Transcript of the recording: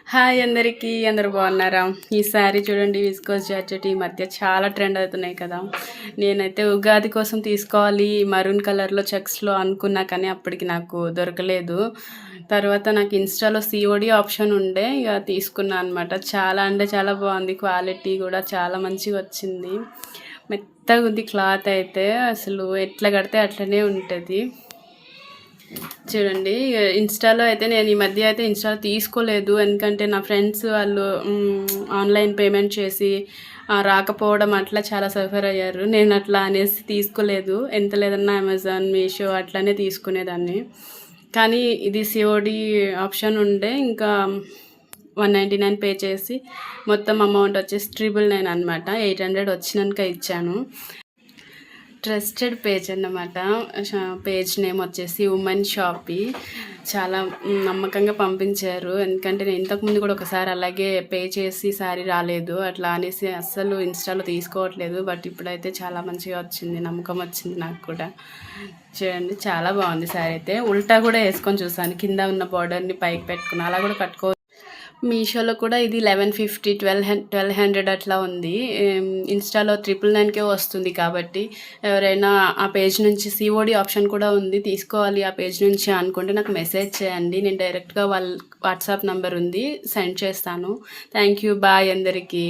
Hi అందరికీ, అందరూ బాగున్నారా? ఈ శారీ చూడండి, విస్కోస్ జార్జెట్ ఈ మధ్య చాలా ట్రెండ్ అవుతున్నాయి కదా. నేనైతే ఉగాది కోసం తీసుకోవాలి మరూన్ కలర్లో చెక్స్లో అనుకున్నా, కానీ అప్పటికి నాకు దొరకలేదు. తర్వాత నాకు ఇన్స్టాలో సిఓడి ఆప్షన్ ఉండే, ఇక తీసుకున్నా అనమాట. చాలా అంటే చాలా బాగుంది, క్వాలిటీ కూడా చాలా మంచిగా వచ్చింది. మెత్తగా ఉంది క్లాత్ అయితే, అసలు ఎట్లా కడితే అట్లనే ఉంటుంది. చూడండి, ఇన్స్టాలో అయితే నేను ఈ మధ్య అయితే ఇన్స్టాలో తీసుకోలేదు, ఎందుకంటే నా ఫ్రెండ్స్ వాళ్ళు ఆన్లైన్ పేమెంట్ చేసి రాకపోవడం అట్లా చాలా సఫర్ అయ్యారు. నేను అట్లా అనేసి తీసుకోలేదు, ఎంత లేదన్నా అమెజాన్, మీషో అట్లానే తీసుకునేదాన్ని. కానీ ఇది సిఓడి ఆప్షన్ ఉండే, ఇంకా 199 పే చేసి మొత్తం అమౌంట్ వచ్చేసి 999 అనమాట. 800 వచ్చినాక ఇచ్చాను. ట్రస్టెడ్ పేజ్ అన్నమాట. పేజ్ నేమ్ వచ్చేసి ఉమెన్ షాపీ. చాలా నమ్మకంగా పంపించారు, ఎందుకంటే నేను ఇంతకుముందు కూడా ఒకసారి అలాగే పే చేసి శారీ రాలేదు, అట్లా అనేసి అస్సలు ఇన్స్టాలో తీసుకోవట్లేదు. బట్ ఇప్పుడైతే చాలా మంచిగా వచ్చింది, నమ్మకం వచ్చింది నాకు కూడా. చూడండి, చాలా బాగుంది శారీ అయితే. ఉల్టా కూడా వేసుకొని చూసాను, కింద ఉన్న బార్డర్ని పైకి పెట్టుకుని అలా కూడా కట్టుకో. మీషోలో కూడా ఇది 1150, 1200 అట్లా ఉంది. ఇన్స్టాలో 999కే వస్తుంది. కాబట్టి ఎవరైనా ఆ పేజ్ నుంచి సిఓడి ఆప్షన్ కూడా ఉంది, తీసుకోవాలి ఆ పేజ్ నుంచి అనుకుంటే నాకు మెసేజ్ చేయండి, నేను డైరెక్ట్గా వాళ్ళ వాట్సాప్ నెంబర్ ఉంది, సెండ్ చేస్తాను. థ్యాంక్ యూ, బాయ్ అందరికీ.